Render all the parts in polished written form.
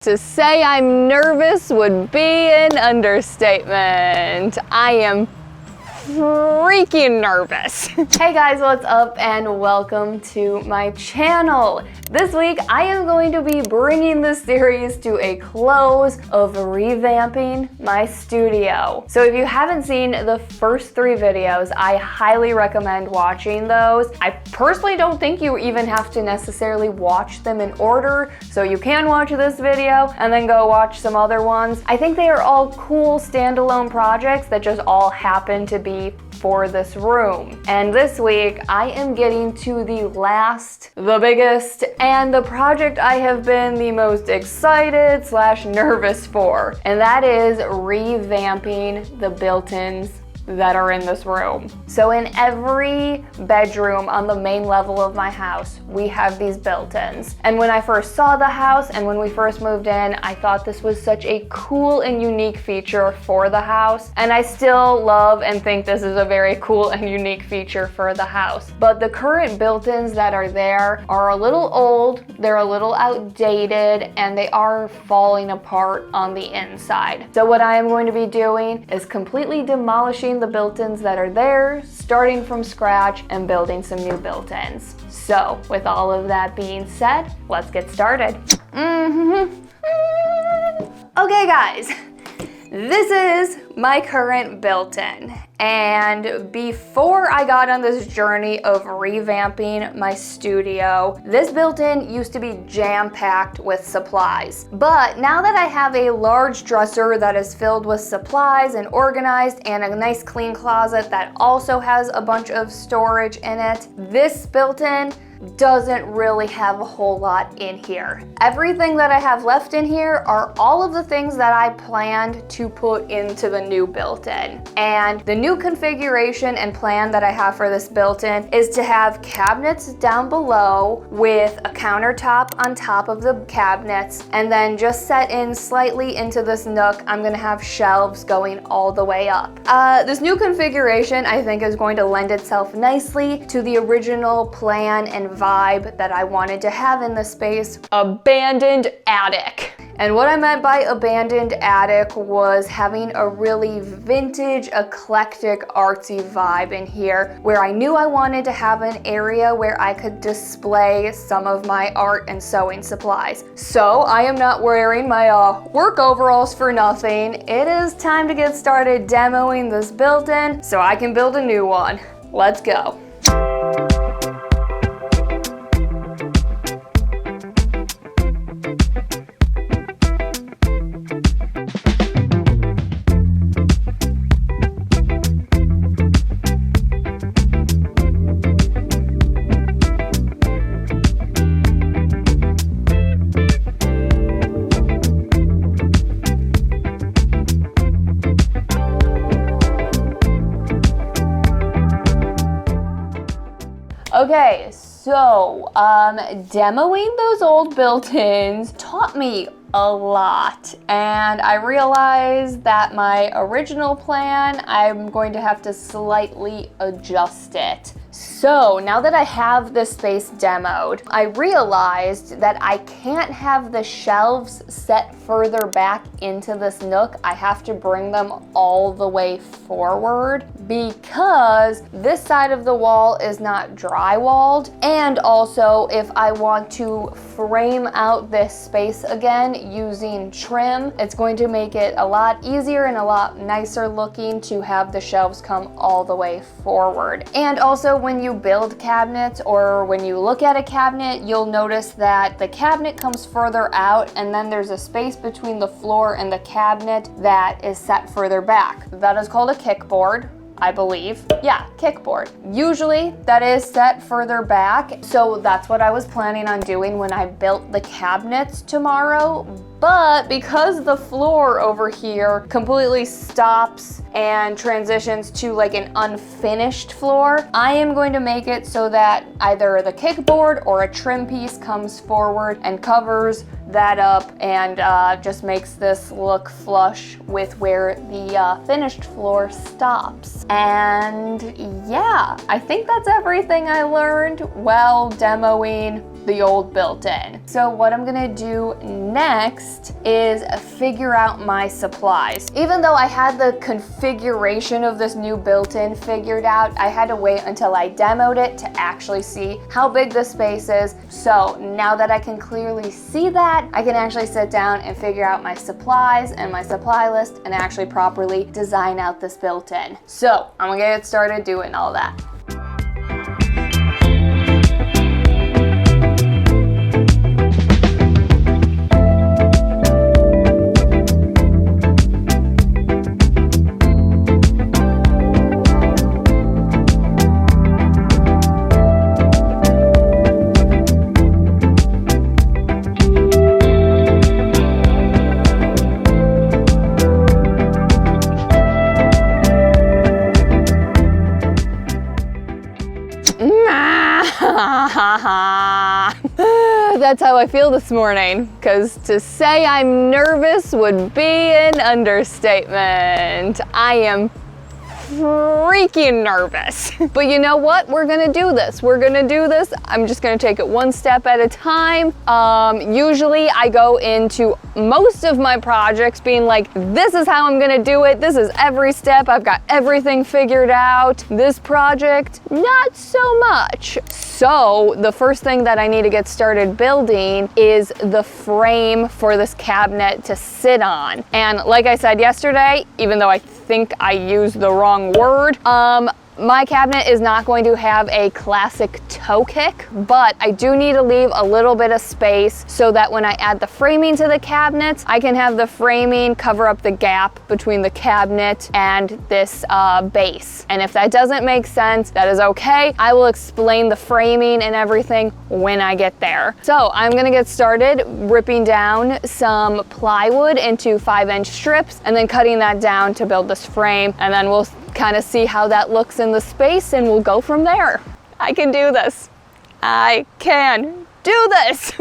To say I'm nervous would be an understatement. I am freaking nervous. Hey guys, what's up and welcome to my channel. This week I am going to be bringing this series to a close of revamping my studio. So if you haven't seen the first 3 videos, I highly recommend watching those. I personally don't think you even have to necessarily watch them in order, so you can watch this video and then go watch some other ones. I think they are all cool standalone projects that just all happen to be for this room. And this week I am getting to the last, the biggest, and the project I have been the most excited / nervous for, and that is revamping the built-ins that are in this room. So in every bedroom on the main level of my house, we have these built-ins. And when I first saw the house and when we first moved in, I thought this was such a cool and unique feature for the house. And I still love and think this is a very cool and unique feature for the house. But the current built-ins that are there are a little old, they're a little outdated, and they are falling apart on the inside. So what I am going to be doing is completely demolishing the built-ins that are there, starting from scratch and building some new built-ins. So with all of that being said, let's get started. Okay guys, this is my current built-in, and before I got on this journey of revamping my studio, this built-in used to be jam-packed with supplies. But now that I have a large dresser that is filled with supplies and organized, and a nice clean closet that also has a bunch of storage in it, this built-in doesn't really have a whole lot in here. Everything that I have left in here are all of the things that I planned to put into the new built-in. And the new configuration and plan that I have for this built-in is to have cabinets down below with a countertop on top of the cabinets, and then just set in slightly into this nook, I'm gonna have shelves going all the way up. This new configuration I think is going to lend itself nicely to the original plan and vibe that I wanted to have in the space. Abandoned attic. And what I meant by abandoned attic was having a really vintage, eclectic, artsy vibe in here, where I knew I wanted to have an area where I could display some of my art and sewing supplies. So I am not wearing my work overalls for nothing. It is time to get started demoing this built-in so I can build a new one. Let's go. Okay, so demoing those old built-ins taught me a lot, and I realized that my original plan, I'm going to have to slightly adjust it. So now that I have this space demoed, I realized that I can't have the shelves set further back into this nook. I have to bring them all the way forward because this side of the wall is not drywalled. And also, if I want to frame out this space again using trim, it's going to make it a lot easier and a lot nicer looking to have the shelves come all the way forward. And also, when you build cabinets or when you look at a cabinet, you'll notice that the cabinet comes further out and then there's a space between the floor and the cabinet that is set further back. That is called a kickboard, I believe. Yeah, kickboard. Usually that is set further back, so that's what I was planning on doing when I built the cabinets tomorrow. But because the floor over here completely stops and transitions to like an unfinished floor, I am going to make it so that either the kickboard or a trim piece comes forward and covers that up and just makes this look flush with where the finished floor stops. And yeah, I think that's everything I learned while demoing the old built-in. So what I'm gonna do next is figure out my supplies. Even though I had the configuration of this new built-in figured out, I had to wait until I demoed it to actually see how big the space is. So now that I can clearly see that, I can actually sit down and figure out my supplies and my supply list and actually properly design out this built-in. So I'm gonna get started doing all that. That's how I feel this morning, because to say I'm nervous would be an understatement. I am freaking nervous. But you know what? We're gonna do this. We're gonna do this. I'm just gonna take it one step at a time. Usually I go into most of my projects being like, this is how I'm gonna do it. This is every step. I've got everything figured out. This project, not so much. So the first thing that I need to get started building is the frame for this cabinet to sit on. And like I said yesterday, even though I think I used the wrong word, my cabinet is not going to have a classic toe kick, but I do need to leave a little bit of space so that when I add the framing to the cabinets, I can have the framing cover up the gap between the cabinet and this base. And if that doesn't make sense, that is okay. I will explain the framing and everything when I get there. So I'm gonna get started ripping down some plywood into 5-inch strips and then cutting that down to build this frame, and then we'll kind of see how that looks in the space and we'll go from there. I can do this. I can do this.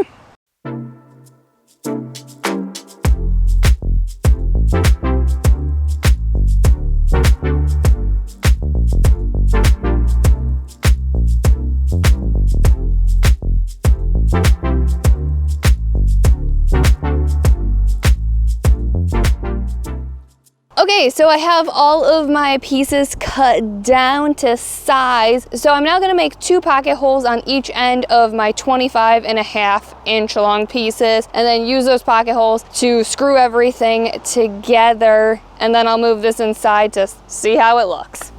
Okay, so I have all of my pieces cut down to size. So I'm now gonna make 2 pocket holes on each end of my 25.5-inch long pieces, and then use those pocket holes to screw everything together. And then I'll move this inside to see how it looks.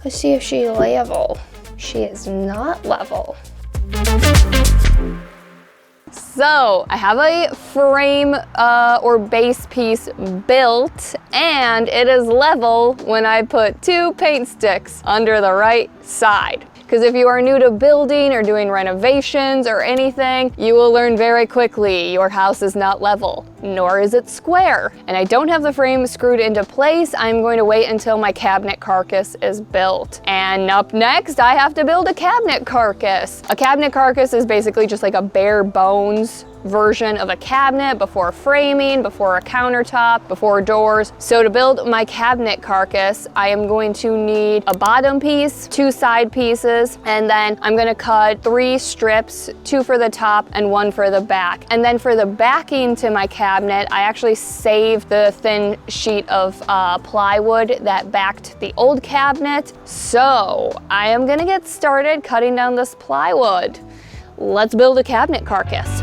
Let's see if she's level. She is not level. So I have a frame or base piece built, and it is level when I put 2 paint sticks under the right side. Because if you are new to building or doing renovations or anything, you will learn very quickly your house is not level, nor is it square. And I don't have the frame screwed into place. I'm going to wait until my cabinet carcass is built. And up next, I have to build a cabinet carcass. A cabinet carcass is basically just like a bare bones version of a cabinet before framing, before a countertop, before doors. So to build my cabinet carcass, I am going to need a bottom piece, 2 side pieces, and then I'm gonna cut 3 strips, 2 for the top and 1 for the back. And then for the backing to my cabinet, I actually saved the thin sheet of plywood that backed the old cabinet. So I am gonna get started cutting down this plywood. Let's build a cabinet carcass.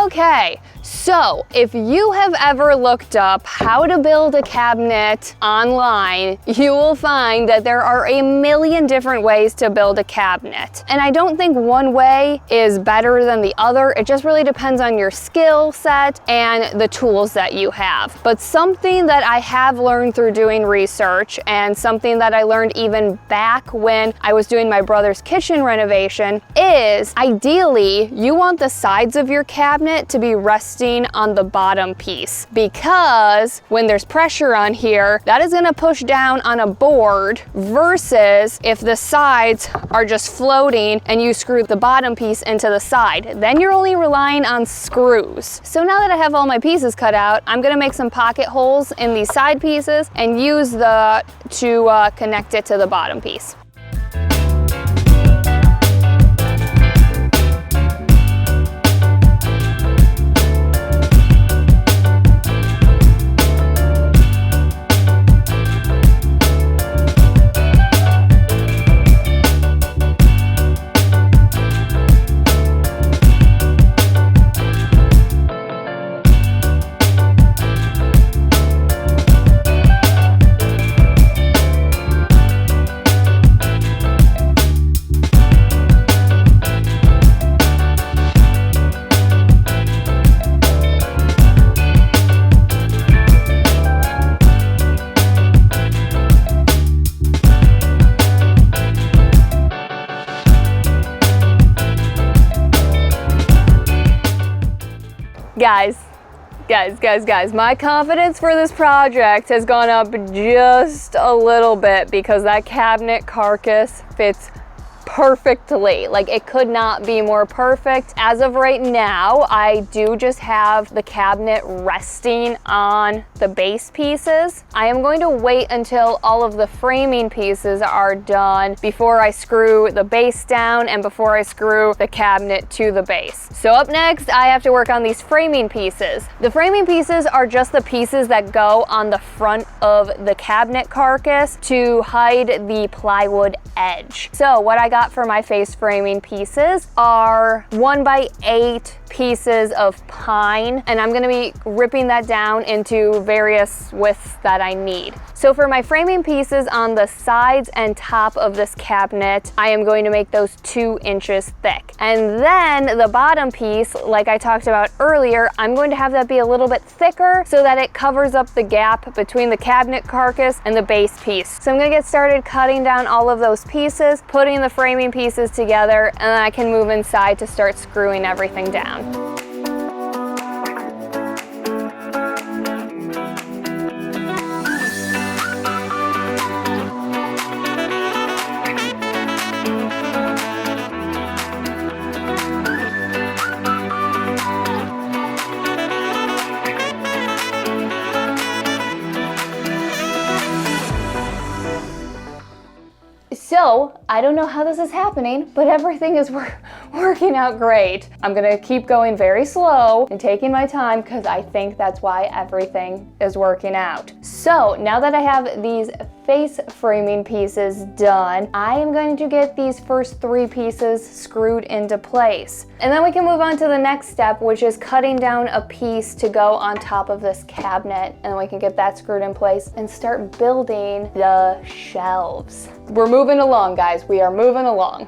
Okay, So if you have ever looked up how to build a cabinet online, you will find that there are a million different ways to build a cabinet. And I don't think one way is better than the other. It just really depends on your skill set and the tools that you have. But something that I have learned through doing research, and something that I learned even back when I was doing my brother's kitchen renovation, is ideally you want the sides of your cabinet to be resting on the bottom piece, because when there's pressure on here, that is going to push down on a board, versus if the sides are just floating and you screw the bottom piece into the side, then you're only relying on screws. So now that I have all my pieces cut out, I'm going to make some pocket holes in these side pieces and use the to connect it to the bottom piece. Guys, my confidence for this project has gone up just a little bit, because that cabinet carcass fits perfectly. Like, it could not be more perfect. As of right now, I do just have the cabinet resting on the base pieces. I am going to wait until all of the framing pieces are done before I screw the base down and before I screw the cabinet to the base. So up next, I have to work on these framing pieces. The framing pieces are just the pieces that go on the front of the cabinet carcass to hide the plywood edge. So what I got for my face framing pieces are 1x8 pieces of pine, and I'm going to be ripping that down into various widths that I need. So for my framing pieces on the sides and top of this cabinet, I am going to make those 2 inches thick. And then the bottom piece, like I talked about earlier, I'm going to have that be a little bit thicker so that it covers up the gap between the cabinet carcass and the base piece. So I'm going to get started cutting down all of those pieces, putting the framing pieces together, and then I can move inside to start screwing everything down. So, I don't know how this is happening, but everything is working out great. I'm gonna keep going very slow and taking my time, because I think that's why everything is working out. So, now that I have these face framing pieces done, I am going to get these first 3 pieces screwed into place. And then we can move on to the next step, which is cutting down a piece to go on top of this cabinet, and then we can get that screwed in place and start building the shelves. We're moving along, guys. We are moving along.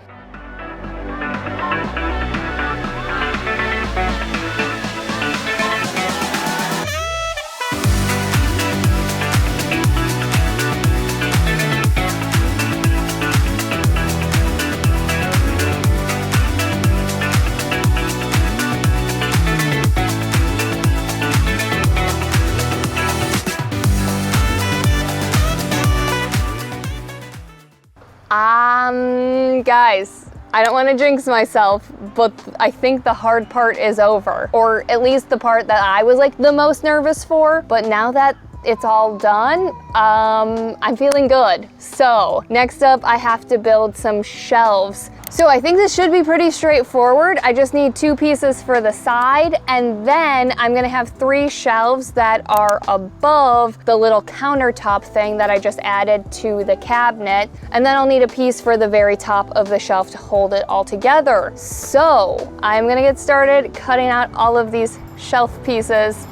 Guys, I don't want to jinx myself, but I think the hard part is over. Or at least the part that I was like the most nervous for. But now that it's all done, I'm feeling good. So next up, I have to build some shelves. So I think this should be pretty straightforward. I just need 2 pieces for the side, and then I'm gonna have 3 shelves that are above the little countertop thing that I just added to the cabinet. And then I'll need a piece for the very top of the shelf to hold it all together. So I'm gonna get started cutting out all of these shelf pieces,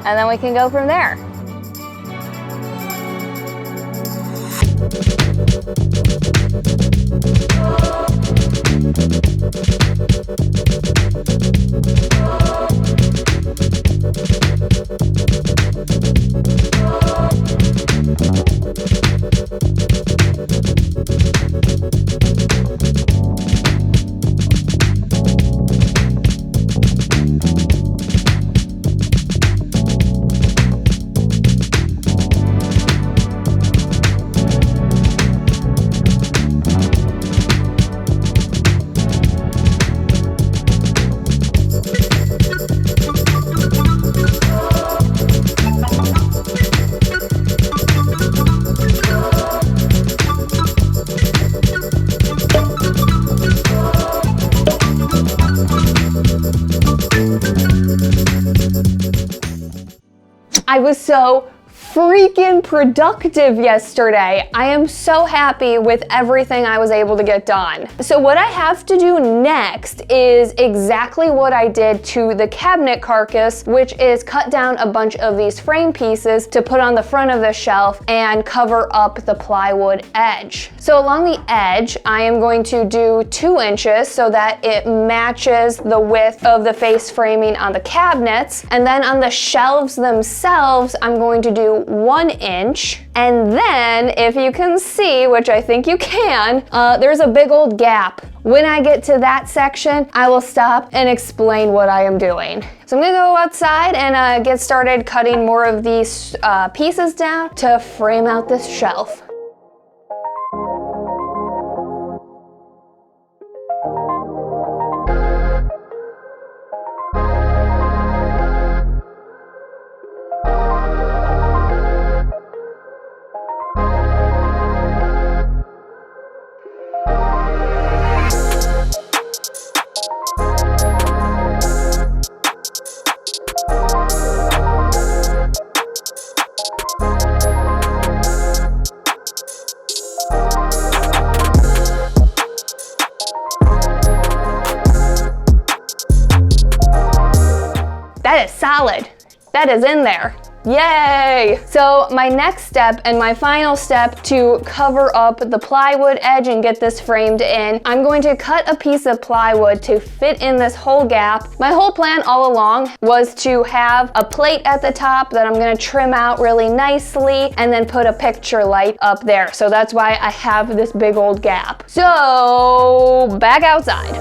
and then we can go from there. I was so freaking productive yesterday. I am so happy with everything I was able to get done. So what I have to do next is exactly what I did to the cabinet carcass, which is cut down a bunch of these frame pieces to put on the front of the shelf and cover up the plywood edge. So along the edge, I am going to do 2 inches so that it matches the width of the face framing on the cabinets. And then on the shelves themselves, I'm going to do 1 inch. And then, if you can see, which I think you can, there's a big old gap. When I get to that section, I will stop and explain what I am doing. So I'm gonna go outside and get started cutting more of these pieces down to frame out this shelf. That is solid. That is in there. Yay! So my next step and my final step to cover up the plywood edge and get this framed in, I'm going to cut a piece of plywood to fit in this whole gap. My whole plan all along was to have a plate at the top that I'm gonna trim out really nicely and then put a picture light up there. So that's why I have this big old gap. So back outside.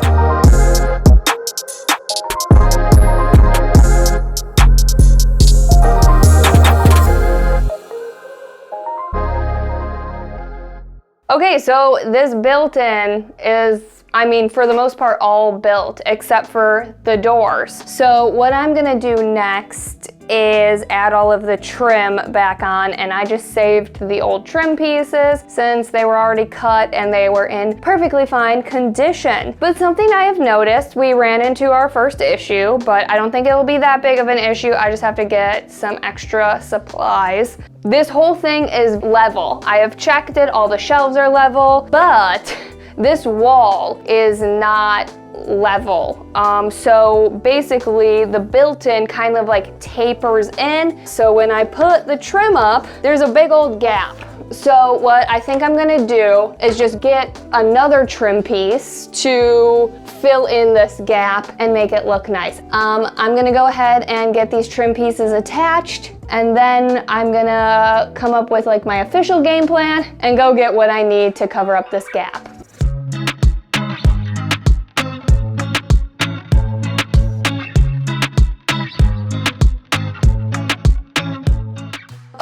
Okay, so this built-in is, I mean, for the most part, all built except for the doors. So what I'm gonna do next is add all of the trim back on, and I just saved the old trim pieces since they were already cut and they were in perfectly fine condition. But something I have noticed, we ran into our first issue, but I don't think it'll be that big of an issue. I just have to get some extra supplies. This whole thing is level. I have checked it, all the shelves are level, but this wall is not level. So basically the built-in kind of like tapers in. So when I put the trim up, there's a big old gap. So what I think I'm gonna do is just get another trim piece to fill in this gap and make it look nice. I'm gonna go ahead and get these trim pieces attached, and then I'm gonna come up with like my official game plan and go get what I need to cover up this gap.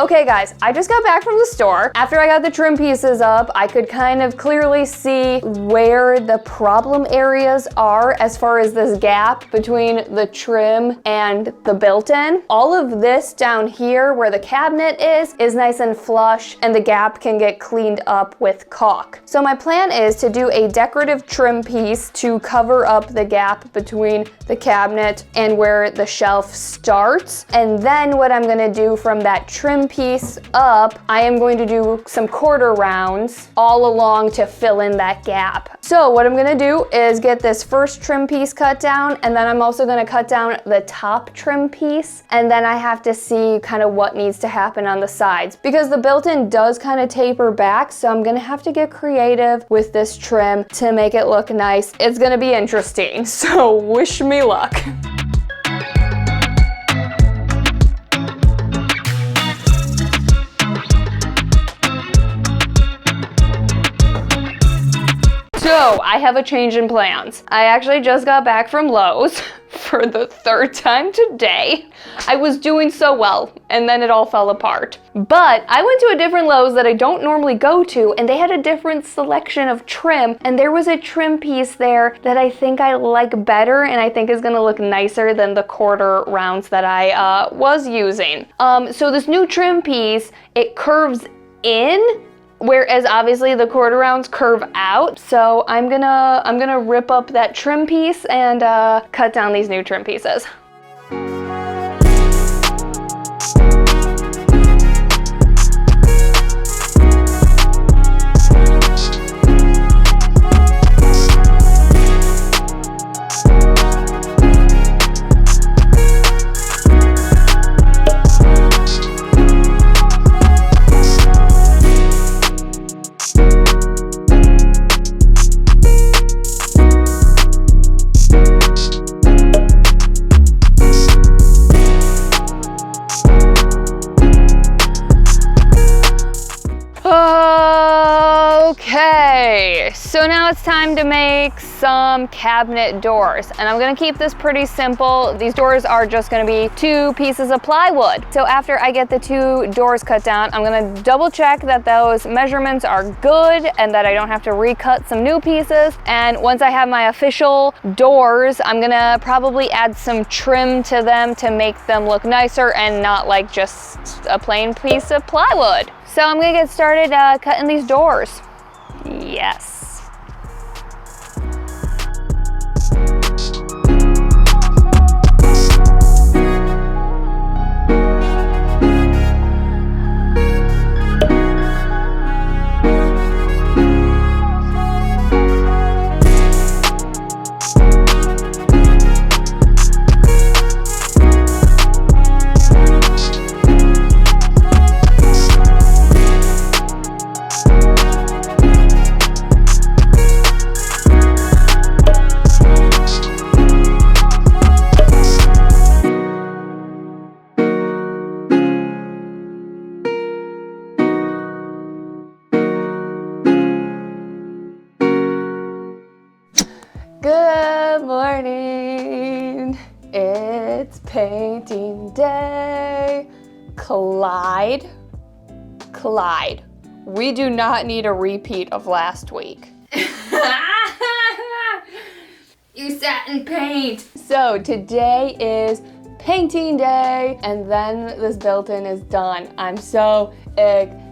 Okay guys, I just got back from the store. After I got the trim pieces up, I could kind of clearly see where the problem areas are as far as this gap between the trim and the built-in. All of this down here where the cabinet is nice and flush, and the gap can get cleaned up with caulk. So my plan is to do a decorative trim piece to cover up the gap between the cabinet and where the shelf starts. And then what I'm gonna do from that trim piece up, I am going to do some quarter rounds all along to fill in that gap. So what I'm gonna do is get this first trim piece cut down, and then I'm also gonna cut down the top trim piece, and then I have to see kind of what needs to happen on the sides because the built-in does kind of taper back, so I'm gonna have to get creative with this trim to make it look nice. It's gonna be interesting, so wish me luck. So I have a change in plans. I actually just got back from Lowe's for the third time today. I was doing so well and then it all fell apart. But I went to a different Lowe's that I don't normally go to, and they had a different selection of trim, and there was a trim piece there that I think I like better and I think is gonna look nicer than the quarter rounds that I was using. So this new trim piece, it curves in, whereas obviously the quarter rounds curve out. So I'm gonna rip up that trim piece and cut down these new trim pieces. Okay, so now it's time to make some cabinet doors, and I'm gonna keep this pretty simple. These doors are just gonna be 2 pieces of plywood. So after I get the 2 doors cut down, I'm gonna double check that those measurements are good and that I don't have to recut some new pieces. And once I have my official doors, I'm gonna probably add some trim to them to make them look nicer and not like just a plain piece of plywood. So I'm gonna get started cutting these doors. Yes. Good morning, it's painting day. Clyde, we do not need a repeat of last week. You sat in paint. So today is painting day, and then this built-in is done. I'm so excited.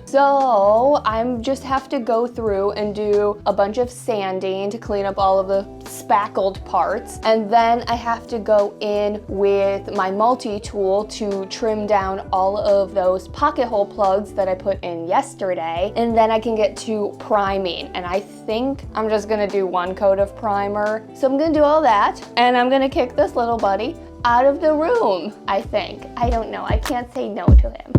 So I just have to go through and do a bunch of sanding to clean up all of the spackled parts, and then I have to go in with my multi-tool to trim down all of those pocket hole plugs that I put in yesterday, and then I can get to priming. And I think I'm just gonna do 1 coat of primer. So I'm gonna do all that, and I'm gonna kick this little buddy out of the room, I think. I don't know, I can't say no to him.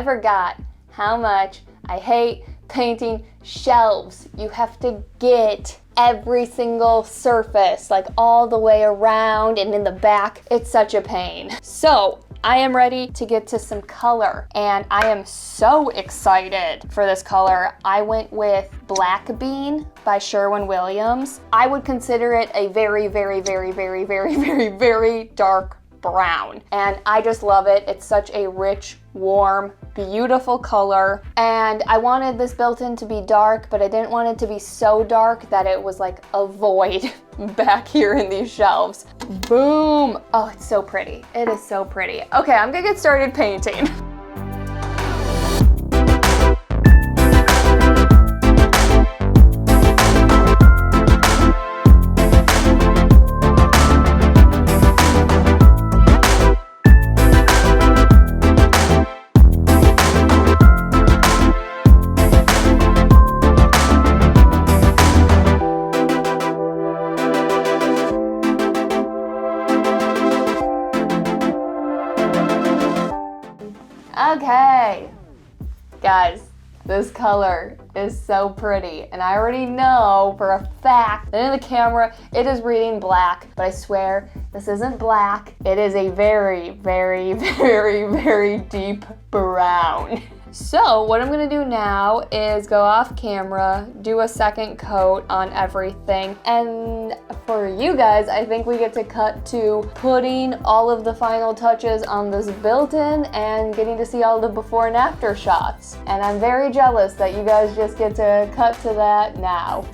forgot how much I hate painting shelves. You have to get every single surface, like all the way around and in the back. It's such a pain. So I am ready to get to some color, and I am so excited for this color. I went with Black Bean by Sherwin-Williams. I would consider it a very, very, very, very, very, very, very dark brown, and I just love it. It's such a rich, warm, beautiful color, and I wanted this built-in to be dark, but I didn't want it to be so dark that it was like a void back here in these shelves. Boom! Oh, it's so pretty. It is so pretty. Okay, I'm gonna get started painting. Okay, guys, this color is so pretty, and I already know for a fact that in the camera it is reading black, but I swear this isn't black. It is a very, very, very, very deep brown. So what I'm gonna do now is go off camera, do a second coat on everything, and for you guys, I think we get to cut to putting all of the final touches on this built-in and getting to see all the before and after shots. And I'm very jealous that you guys just get to cut to that now.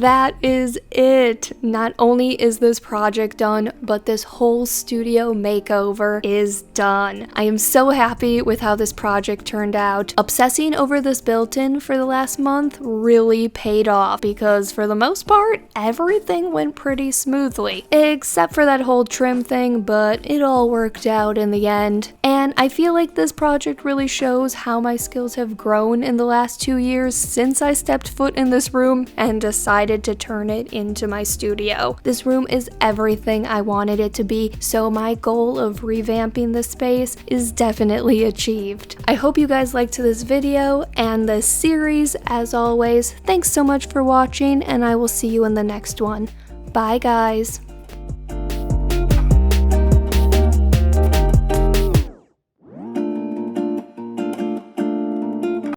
That is it. Not only is this project done, but this whole studio makeover is done. I am so happy with how this project turned out. Obsessing over this built-in for the last month really paid off because for the most part, everything went pretty smoothly, except for that whole trim thing, but it all worked out in the end. And I feel like this project really shows how my skills have grown in the last 2 years since I stepped foot in this room and decided to turn it into my studio. This room is everything I wanted it to be, so my goal of revamping this space is definitely achieved. I hope you guys liked this video and this series. As always, thanks so much for watching, and I will see you in the next one. Bye guys!